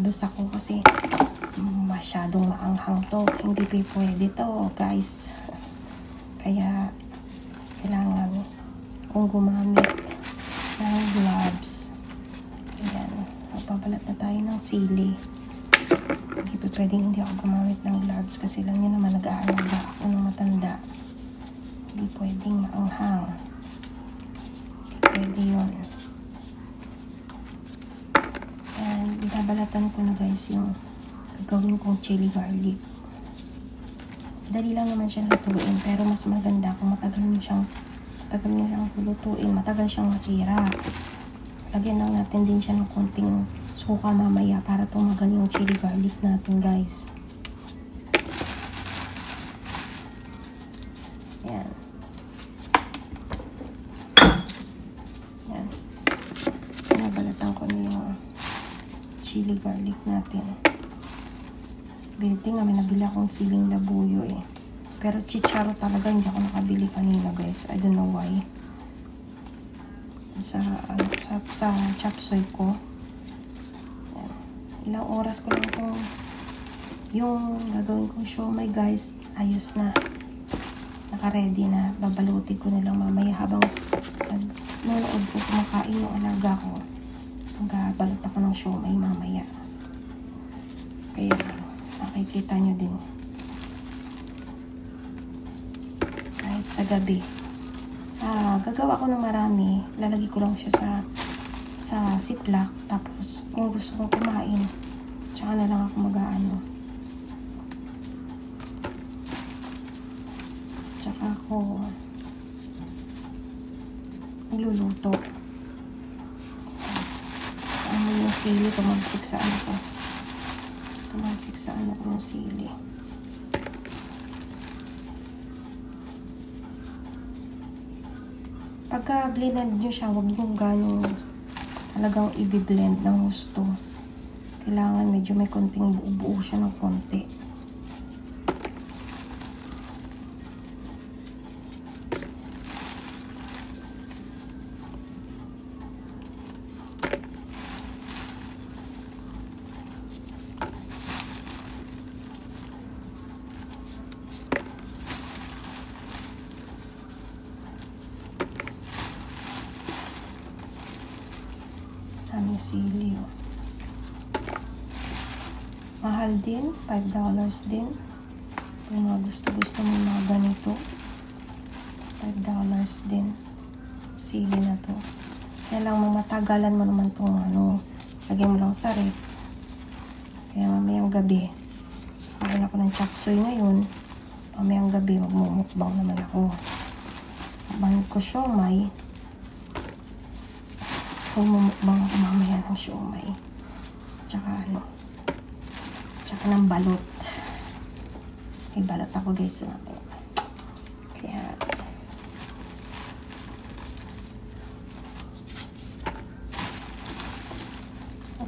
naglalabas ako kasi masyadong maanghang to. Hindi pwede to, guys. Kaya, kailangan kung gumamit ng gloves. Ayan. Magpapalat na tayo ng sili. Hindi pwedeng hindi ako gumamit ng gloves kasi lang yun naman nag-aalaga ako ng matanda. Hindi pwedeng maanghang. Hindi pwede yun. And binabalatan ko na guys yung gagawin kong chili garlic. Dali lang naman siya lutuin pero mas maganda kung matagal nyo siyang lutuin, matagal siyang masira. Lagyan lang natin din siya ng konting suka mamaya para tumagal yung chili garlic natin guys. Yan. Yan. Pinabalatan ko na yung chili garlic natin. Building namin nabili akong siling labuyo eh. Pero chicharo talaga hindi ako nakabili kanina guys. I don't know why. Sa chop suey ko. Yan. Ilang oras ko lang itong yung gagawin kong siomai guys. Ayos na. Naka-ready na. Babalutin ko na lang mamaya habang nanonood ko kumakain yung alaga ko. Magbabalot ako ng siomai mamaya. Kaya makikita nyo din. Kahit sa gabi. Gagawa ko ng marami. Lalagay ko lang siya sa ziplock. Tapos kung gusto kong kumain, tsaka na lang ako mag-aano. Tsaka ako magluluto. Ano yung sili, tumagsik sa ano ko. Tumagsik sa ano ko yung sili. Pagka blend nyo siya, huwag yung ganong talagang i-blend ng gusto. Kailangan medyo may konting buo-buo siya ng konti. Ang sili. Mahal din. $5 din. Kung mga gusto mo mga ganito. $5 din. Sili na to. Kailangan matagalan mo naman itong ano. Lagyan mo lang sa rep. Kaya mamayang gabi. Kain ako ng chop suey ngayon. Mamayang gabi magmumukbang naman ako. Mabahan ko siomai. Mumukbang ako mamaya ng siomai. Tsaka ano. Tsaka ng balot. May balot ako guys. Kaya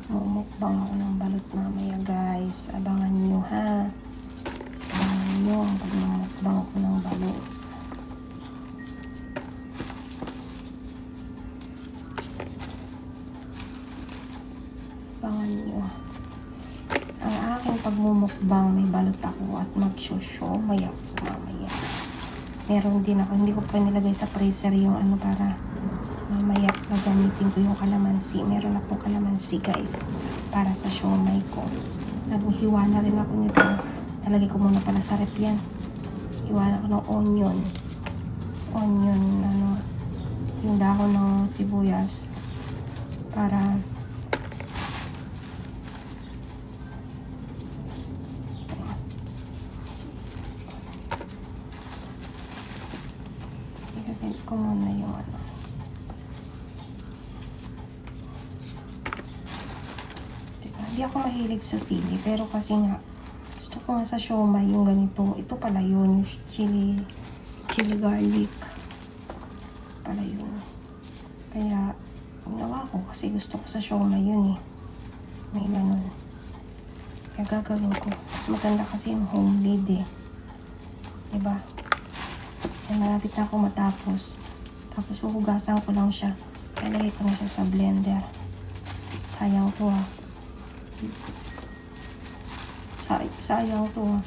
mumukbang ako ng balot mamaya guys. Abangan nyo ha. Abangan nyo pag mumukbang ako ng balot. Ang aking pagmumukbang may balot ako at mag-siomai ako mamaya. Meron din ako, hindi ko pa nilagay sa freezer yung ano para mamaya gagamitin ko yung kalamansi. Meron akong kalamansi guys para sa siomai ko. Naghiwa na rin ako nito. Nalagay ko muna pala sa rep yan. Hiwa na ako ng onion. Ano, yung dahon ng sibuyas para ko muna yung ano. Diba? Hindi ako mahilig sa sili pero kasi nga gusto ko nga sa siomai yung ganito. Ito pala yun, yung chili garlic pala yun. Kaya ginawa ko kasi gusto ko sa siomai yun eh. May ganun. Kaya gagawin ko. Mas maganda kasi yung homemade eh. Diba? Kaya malapit na ako matapos. Tapos huhugasan ko lang siya. Kaya lagay ko na siya sa blender. Sayang to ah. sayang to.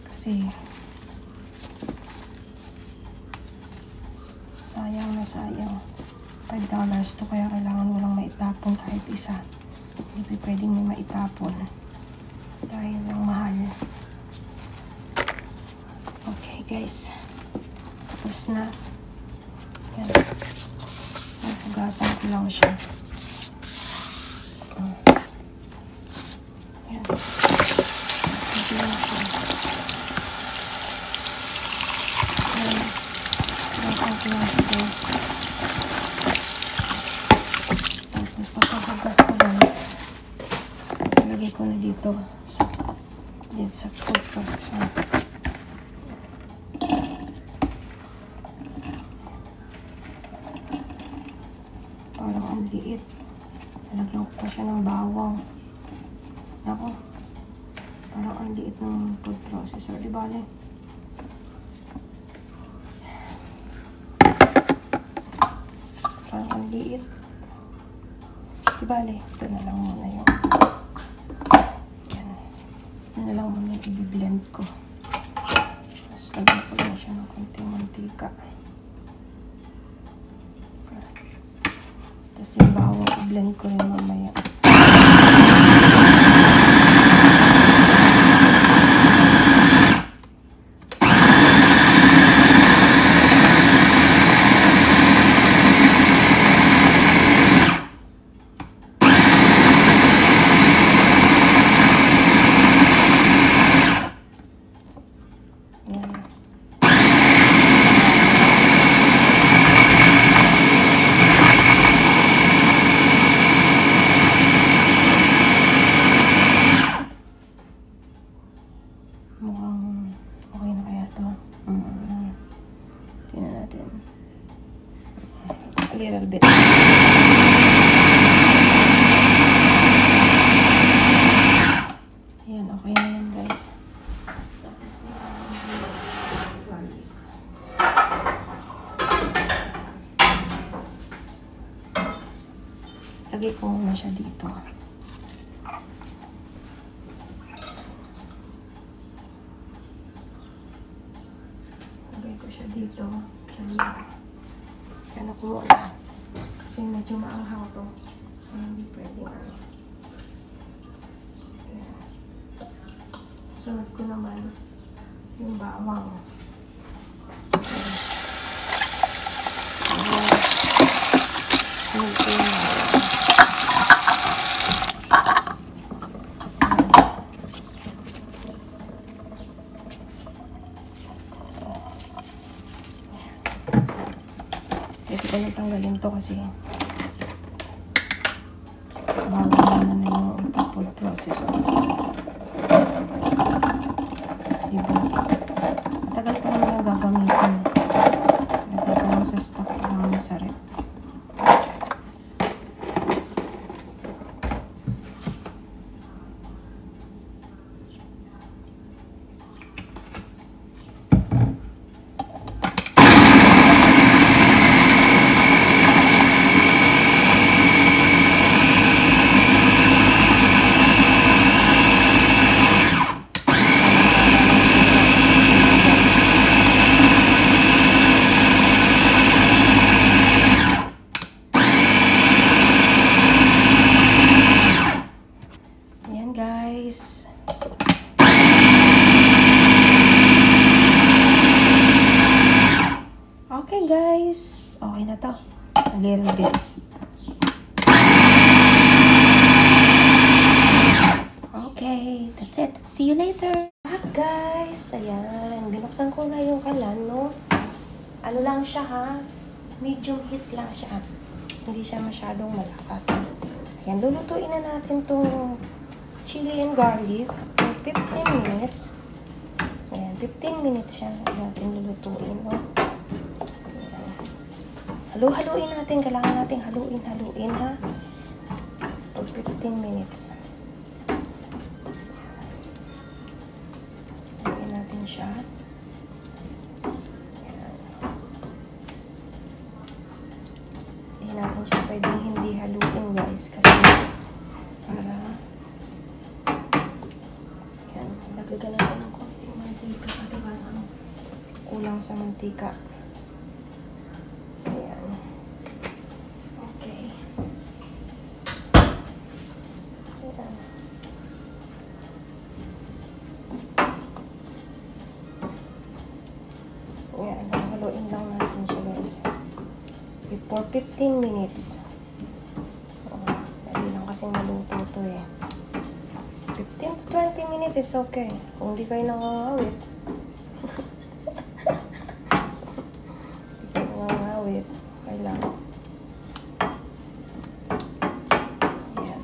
Kasi sayang na sayang. $5 to, kaya kailangan walang maitapon kahit isa. Hindi pwedeng may maitapon dahil lang mahal. Okay guys, tapos na. Yan, napugasan ko lang siya. Yan, hindi lang siya. Yan, napugasan ko lang siya guys. Tapos pagkahugas ko guys, ilagay ko na dito sa food processor. Parang ang liit. Nalagyan ko pa siya ng bawang. Ako, parang ang liit ng food processor. Di bale? Parang ang liit. Di bale? Ito na lang muna yung yan. Ito na lang muna yung i-blend ko. Tapos lagyan ko lang siya ng konting mantika. Tapos yung bawang, i-blend ko rin mamaya. Mukhang okay na kaya to. Tingnan natin. A little bit. Ayan, okay na yan guys. Tapos garlic. Lagay ko muna siya dito. Dito, kaya ko muna kasi medyo maanghang to, hindi pwede ano. Sunod ko naman yung bawang. Sunod ko yung bawang. Ito ko tanggalin to kasi bawal na yung food processor. Diba? Tagal ko naman yung gagamitin. Lagay ko lang sa stock lang sa rep. Okay guys, okay na to. A little bit. Okay, that's it. See you later. Back guys, ayan. Binuksan ko na yung kalan, no? Ano lang siya ha? Medium heat lang siya. Hindi siya masyadong malakas. Ayan, lulutuin na natin tong chili and garlic for 15 minutes. Ayan, 15 minutes siya natin lulutuin, no? Halu-haluin natin. Kailangan natin haluin ha? For 15 minutes. Haluin natin siya. Hindi natin siya pwedeng hindi haluin guys. Kasi para lang sa mantika. Ayan. Okay. Ayan. Ayan, haluin lang natin siya guys. For 15 minutes. Dali lang kasing maluto to eh. 15 to 20 minutes, it's okay. Kung di kayo nangangawit. Di kayo nangangawit. Kailangan. Ayan.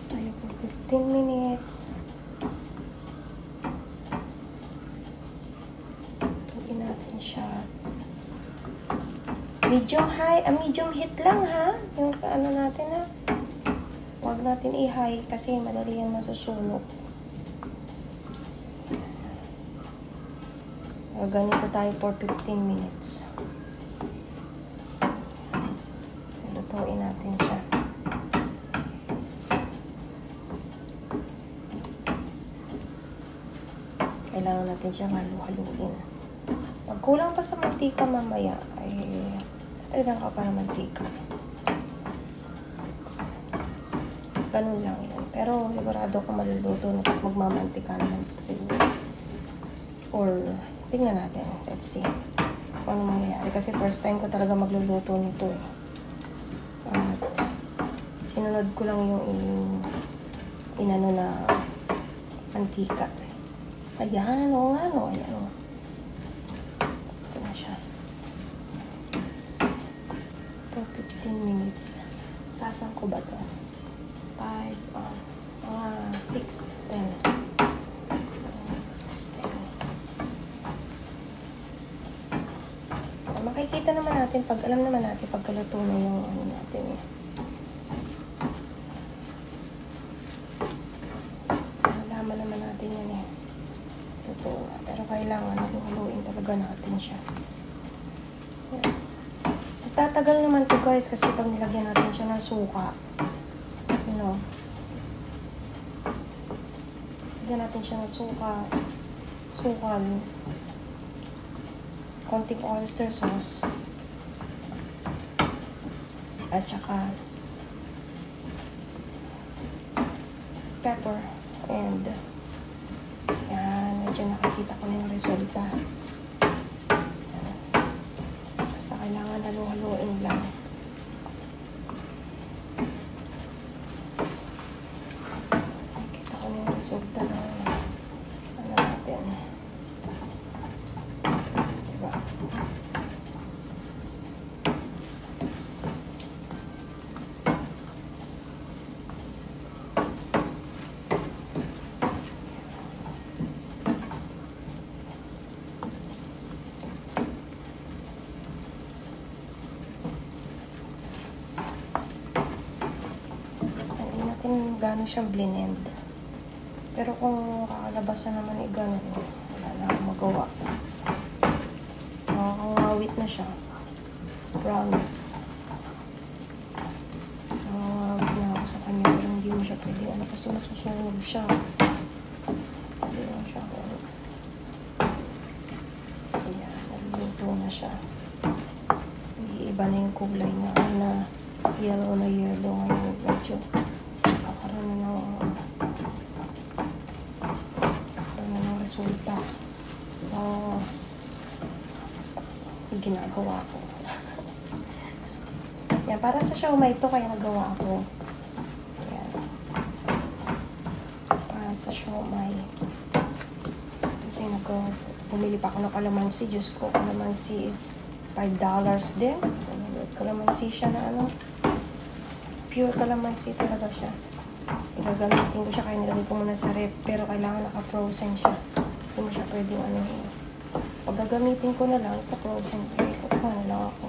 Tayo po 15 minutes. Tuloy natin siya. Medium high, medium heat lang ha. Yung ano natin ha. Huwag natin i-high kasi madali yan masusunog. Ganito tayo for 15 minutes. Lutuin natin siya. Kailangan natin siyang halu-haluin. Pag kulang pa sa mantika mamaya, ay tagdan ka pa ng mantika. Ganun lang yun. Pero sigurado ko maluluto na pag magmamantika naman siguro. Or, tingnan natin. Let's see. Kung ano mangyayari. Kasi first time ko talaga magluluto nito eh. At sinunod ko lang yung inano na mantika. Ayan, oo nga no. Ayan o. Ito na siya. For 15 minutes. Tasan ko ba to? 5, mga 6, 10. 6, 10. Makikita naman natin, pag alam naman natin, pagkaluto na yung ano natin eh. Malaman naman natin yan eh. Totoo nga. Pero kailangan haluin talaga natin siya. Tatagal naman to guys kasi pag nilagyan natin siya ng suka. You know. Lagyan natin siya ng suka. Sukal. Konting oyster sauce. At saka pepper. And yan, medyo nakikita ko na yung resulta. Basta kailangan halu-haluin lang. Nakikita ko na yung resulta ng ano natin. Diba? Kung gano'n siyang blend. Pero kung kakalabasan naman gano'n, wala na akong magawa. Nakakangawit na siya. Promise. Nakakangawit na ako sa kanya pero hindi mo siya pwede. Ano kasi masusunog siya. Hindi lang siya. Ayan, naluluto na siya. Iiba na yung kulay niya. Ay na yellow na yellow ngayon. Medyo resulta. Ginagawa ko. Yan, para sa siomai ito kaya nagawa ko. Yan. Para sa siomai. Kasi bumili pa ako ng kalamansi. Diyos ko, kalamansi is $5 din. Kalamansi siya na ano. Pure kalamansi talaga siya. Gagamitin ko siya kaya nilagay ko muna sa rep. Pero kailangan naka-frozen siya. Hindi mo siya pwedeng ano. Pag gagamitin ko na lang, ipa-frozen ko. Ikukuha na lang ako.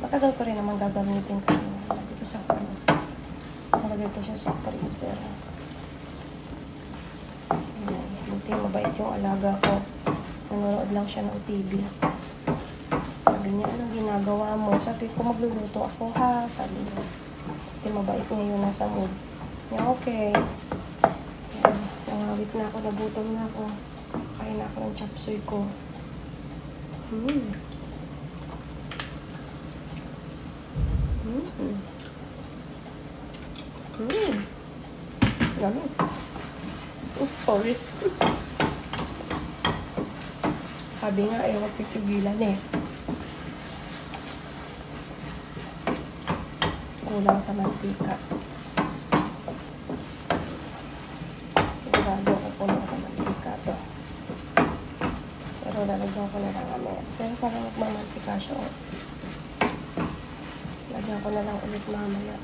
Matagal ko rin naman gagamitin kasi nalagay ko sa ano. Nalagay ko siya sa freezer. Ayan, buti mabait yung alaga ko. Nanonood lang siya ng TV. Sabi niya, anong ginagawa mo? Sabi ko, magluluto ako ha. Sabi niya, buti mabait ngayon, nasa mood. Yeah, okay. Yan, nangawit na ako, nagutom na ako. Kain na ako ng chop suey ko. Dami. Sorry. Sabi nga, ayaw pipigilan eh. Kulang sa mantika. Sigurado ko kulang sa mantika to. Pero lalagyan ko na lang mamaya. Pero parang magmamantika siya. Lagyan ko na lang ulit mamaya.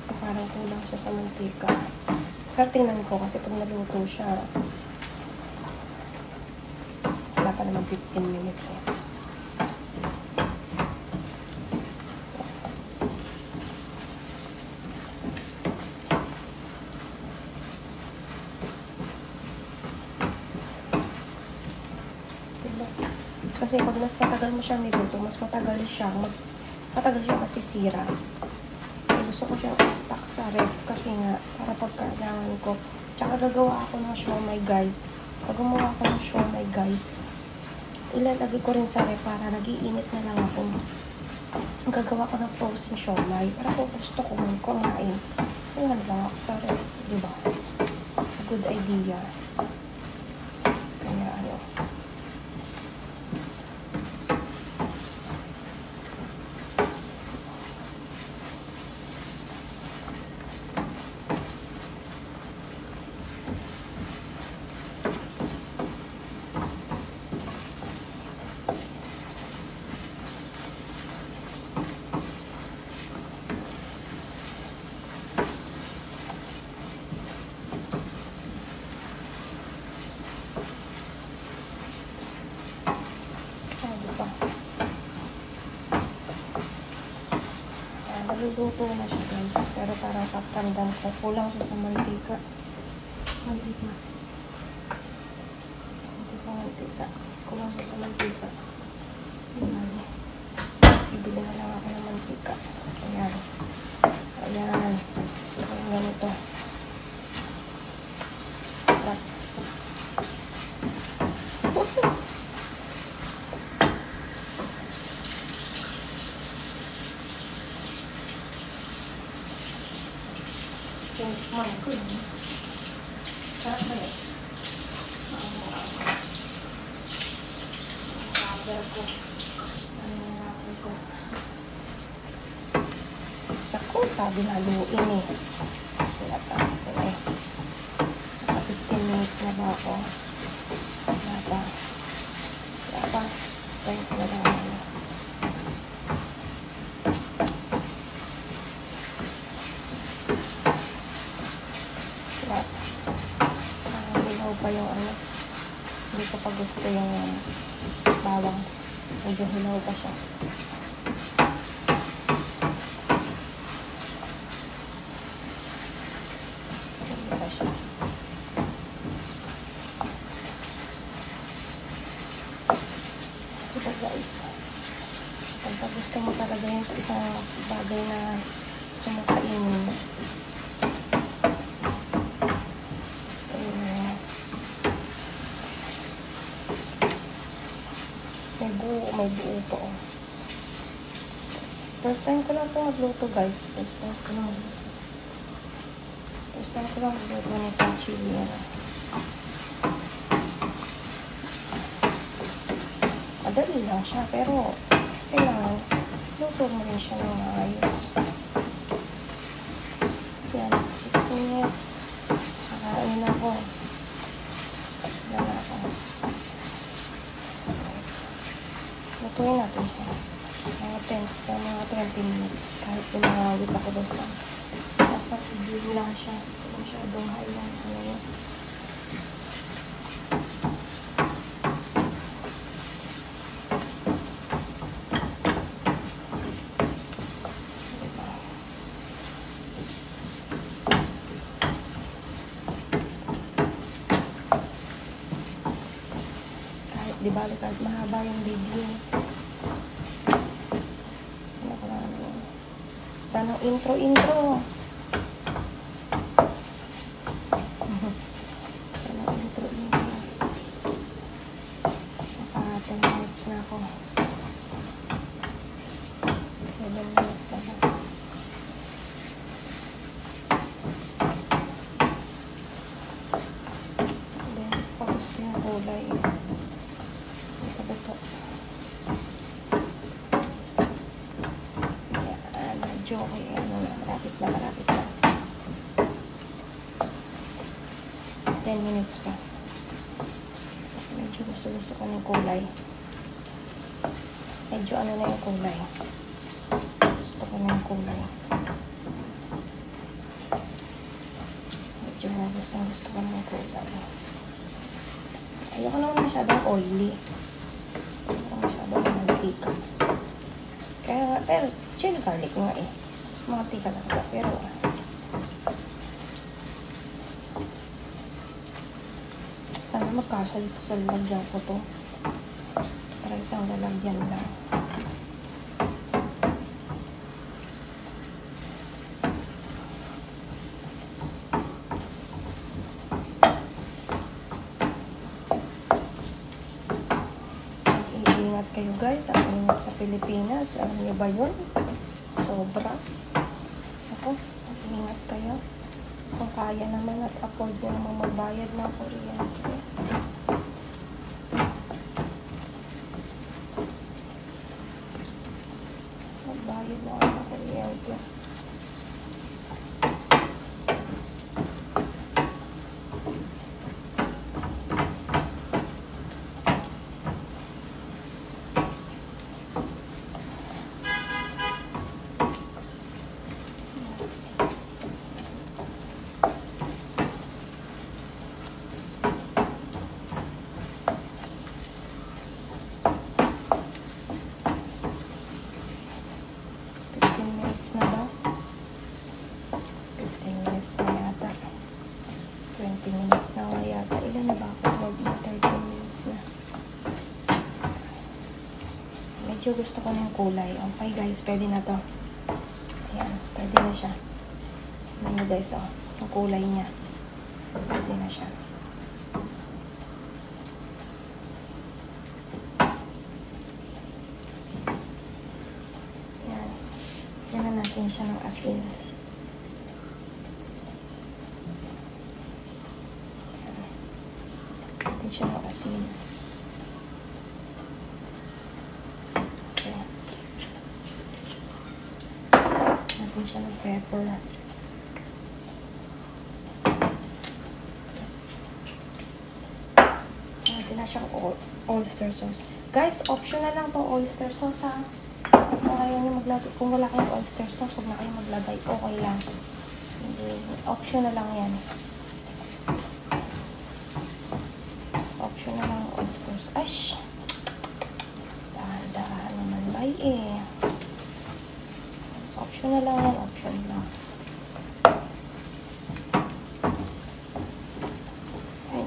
So parang kulang siya sa mantika. Pero tingnan ko kasi pag naluto siya, wala pa naman 15 minutes eh. Diba? Kasi pag mas matagal mo siyang niluto, mas matagal siya masisira. Gusto ko siyang i-stock sa ref kasi nga, para pagkailangan ko. Tsaka gagawa ako ng siomai guys. Pag gumawa ako ng siomai guys, ilalagay ko rin sa ref para nag-iinit na lang ako. Gagawa ko ng frozen siomai. Para kung gusto ko mong kumain, ilan lang ako sa ref. Diba? It's a good idea. Kaya ano. Naluluto na siya guys, pero parang kapandam ko, kulang siya sa mantika. Mantika. Kulang siya sa mantika. Bibili na lang ako ng mantika. Ayan. Ayan. Ayan ganito. Ako, sabi haluin eh. Sinasabi ko na eh. Naka 15 minutes na ba ako? Wala pa. Wala pa. Tayo ko na lang ano. Wala. Hilaw pa yung ano. Hindi ko pa gusto yung bawang. Medyo hilaw pa siya. Diba guys? Pagka gusto mo talaga yung isang bagay na gusto mo kainin, may buo po. First time ko lang ito magluto guys. First time ko lang magluto nitong chili. Madali lang siya, pero kailangan luto mo rin siya ng maayos. Yan, 6 minutes. Nakain na ako. Yan na ako. Lutuin natin siya. Mga 20 minutes. Kahit pinangawit ako doon sa video lang siya. Masyadong high lang. Di ba, kahit mahaba yung video. Paano intro. Paano intro. Naka 10 minutes na ako. 7 minutes na ako. Then, pagusto yung kulay. Ito. Medyo okay, malapit na. 10 minutes pa. Medyo gusto ko ng kulay. Medyo ano na yung kulay. Gusto ko ng kulay. Medyo gusto ko ng kulay. Ayoko naman masyadong oily. Ayoko masyadong mantika. Pero chili garlic nga eh. Mga tika lang ka. Pero sana magkasya dito sa lalagyan ko to. Para isang lalagyan lang. Mag-iingat kayo guys. Ang ingat sa Pilipinas. Alam niyo ba yun? Sobra. Ako, mag-ingat kayo. Kung kaya naman at afford nyo naman magbayad ng kuryente. Magbayad na ako ng kuryente. Na ba? 15 minutes na yata. 20 minutes na nga yata. Ilan na ba ako? 30 minutes na. Medyo gusto ko ng kulay. Okay guys, pwede na to. Ayan, pwede na siya. Ayan guys, oh. Yung kulay niya. Pwede na siya. Yan na natin siya ng asin. Natin siya ng asin. Okay. Natin siya ng pepper. Natin na siya ng oyster sauce. Guys, optional lang to oyster sauce ha. Kung ayaw nyo maglagay, kung wala kayong oyster sauce, huwag na kayo maglagay. Okay lang. Optional lang yan. Optional lang oyster sauce. Ash! Dahan-dahan naman ba eh. Optional lang yan. Optional lang. Ay,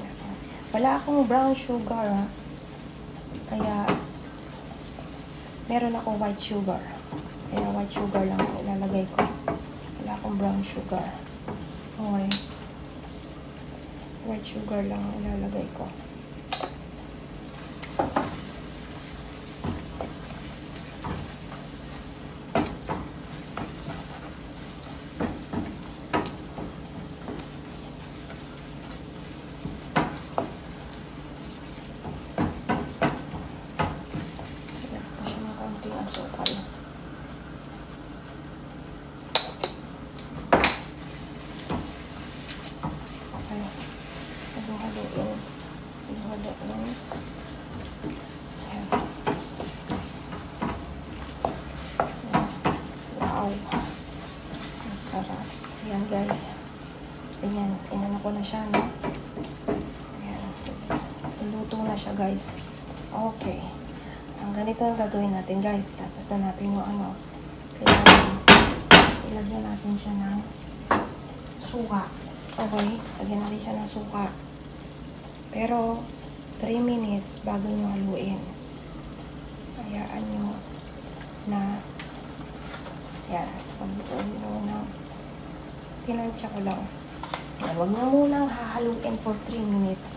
wala akong brown sugar ha. Kaya meron ako white sugar. Kaya white sugar lang ang ilalagay ko. Wala akong brown sugar. Okay. White sugar lang ang ilalagay ko. Asukal. Okay. Halo-haloin. Halo-haloin. Ayan. Wow. Ang sarap. Ayan guys. Ayan. Inano ko na siya, no? Ayan. Luto na siya guys. Okay. Ang ganito ang gagawin natin guys. Tapos na natin yung ano. Kaya ilagyan natin siya ng suka. Okay? Lagyan natin siya ng suka. Pero 3 minutes bago nyo haluin. Hayaan nyo na yan, pagbutuin nyo na tinansya ko lang. Yan, huwag nyo munang hahaluin for 3 minutes.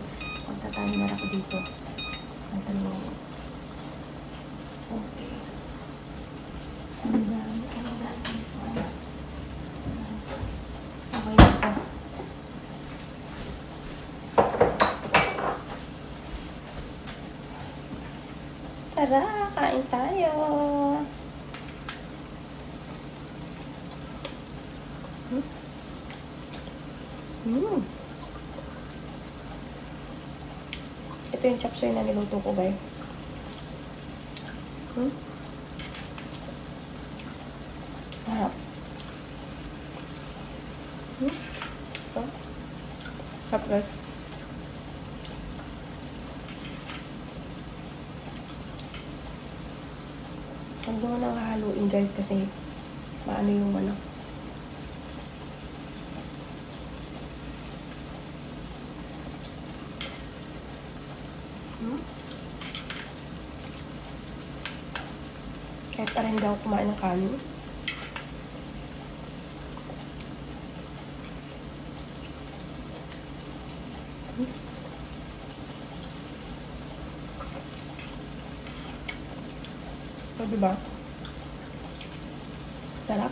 Magta-timer ako dito ng 3 minutes. Okay. And then this one. Okay na po. Tara, kain tayo. Ito yung chop suey na niluto ko, guys. Harap. Ito. Harap, guys. Huwag mo nang haluin, guys, kasi maano yung ano. Kahit parang hindi ako kumain ng kanin. So, diba? Sarap.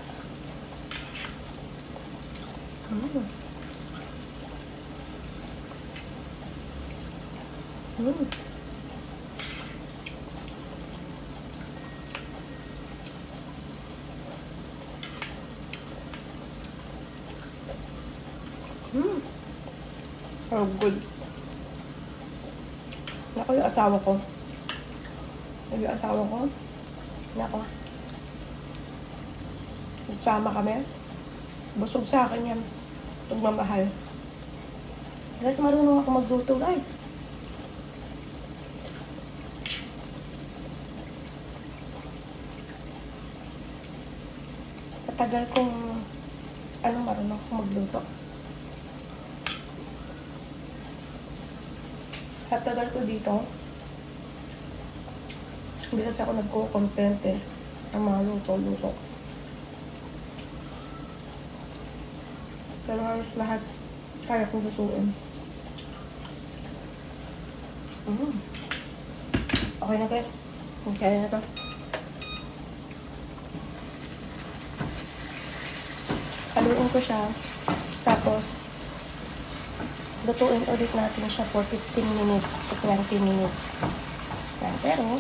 Oh, good. Nako yung asawa ko. Yung asawa ko. Nako. Nagsama kami. Busog sa akin yan. Pagmamahal. Guys, marunong ako magluto, guys. Katagal kong marunong ako magluto. Katagal ko dito. Hindi kasi ako nagko-content ng mga luto-luto. Pero halos lahat kaya kong lutuin. Okay na, guys. Okay na to. Haluin ko siya. Tapos, lutuin ulit natin siya for 15 minutes to 20 minutes. Yan. Pero,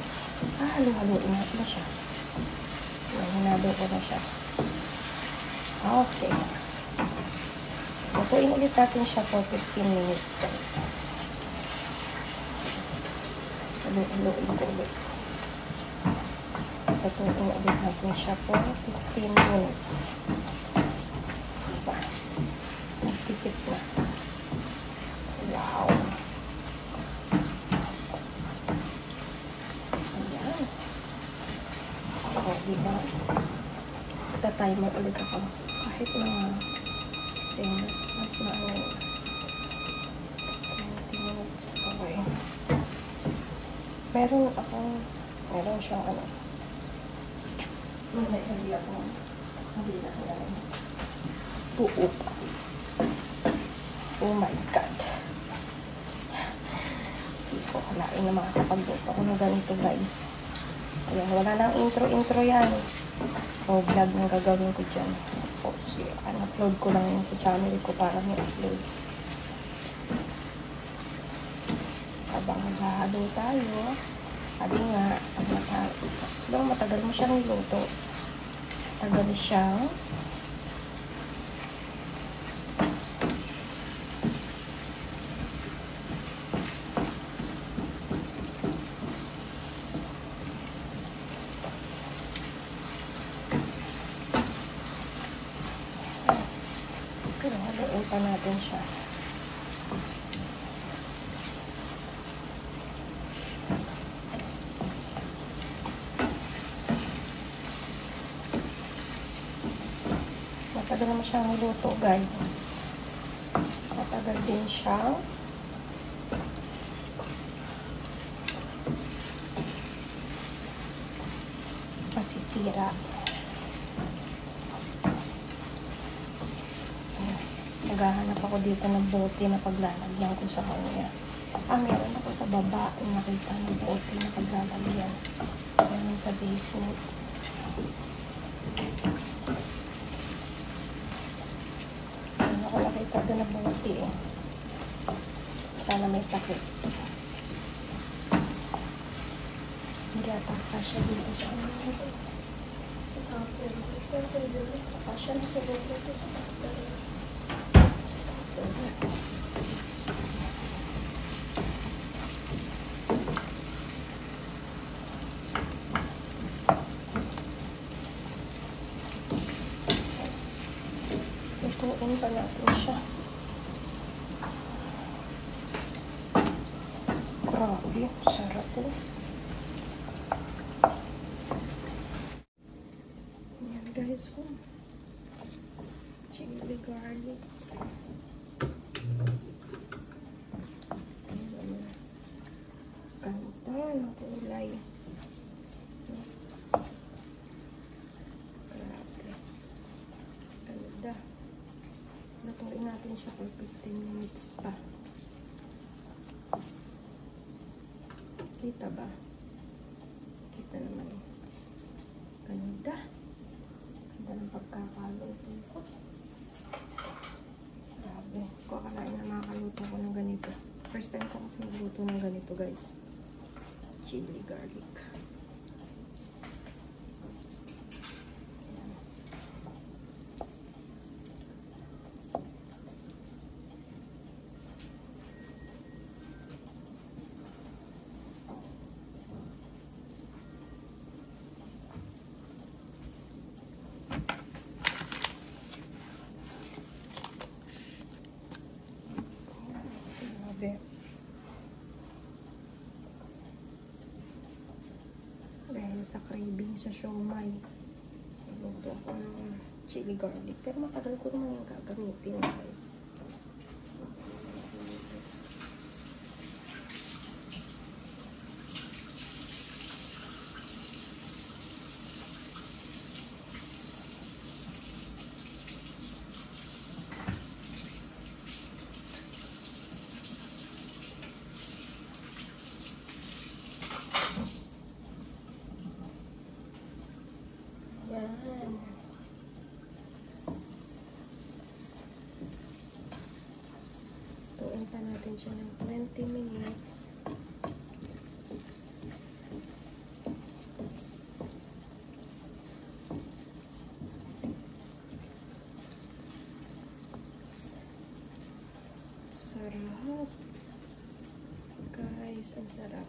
halu-haluin natin siya. Hinalo ko na siya. Okay. Lutuin ulit natin siya for 15 minutes, guys. Halu-haluin ko ulit. Lutuin ulit natin siya for 15 minutes. Diba? Nagtikip na. Wow. Ayan. O, diba? Ita-timer ulit ako. Kahit na kasi mas maano yun. 20 minutes. Okay. Meron siyang hindi ako yan. Buo pa. Oh my God. Hindi ko kalain na makakapagluto ako ng ganito, guys. Ayan, wala nang intro-intro yan. O, vlog ng gagawin ko dyan. O, upload ko lang yan sa channel ko para may upload. Habang maghahalo tayo, sabi nga, pag matagal mo siyang niluto, tagal siyang haluin pa natin siya. Matagal naman siyang niluto, guys. Matagal din siyang nasira. Naghahanap ako dito ng bote na paglalagyan ko sa kanya. Meron ako sa baba. Nakita ng bote na paglalagyan. Meron sa basement. Ako nakita doon na bote eh. Sana may takip. Hindi ata kasya dito sa ano. Sa counter. Sa kasya na sa bote ito sa counter. Lutuin pa natin siya. Grabe, sarap po. Ayan guys, chili garlic. Ganda ng kulay. Grabe. Ganda. Lutuin natin siya for 15 minutes pa. Kita ba? Kita naman. Ganda. Ganda ng pagkakaluto ko. Grabe. Kung akalain na makakaluto ko ng ganito. First time ko kasi magluto ng ganito guys. Chili garlic. Dahil sa craving sa siomai, nagluto ako ng chili garlic. Pero matagal ko naman yung gagamitin guys. Yan. Tuin pa natin siya ng 20 minutes. Sarap. Guys, ang sarap.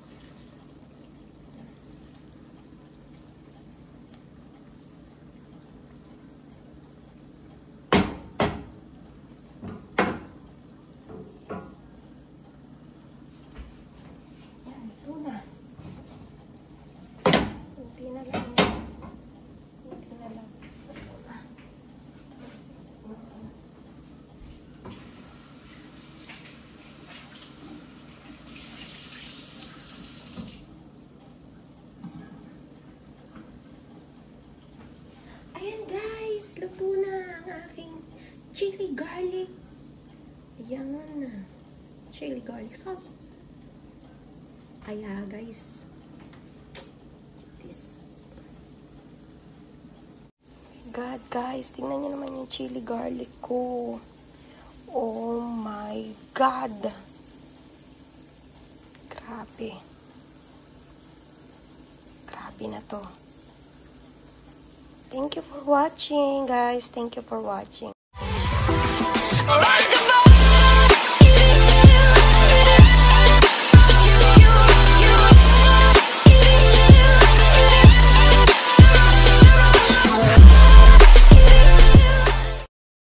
Ayan guys, luto na ang aking chili garlic. Ayan na. Chili garlic sauce. Kaya guys, this. God guys, tingnan nyo naman yung chili garlic ko. Oh my God. Grabe. Grabe na to. Thank you for watching, guys. Thank you for watching.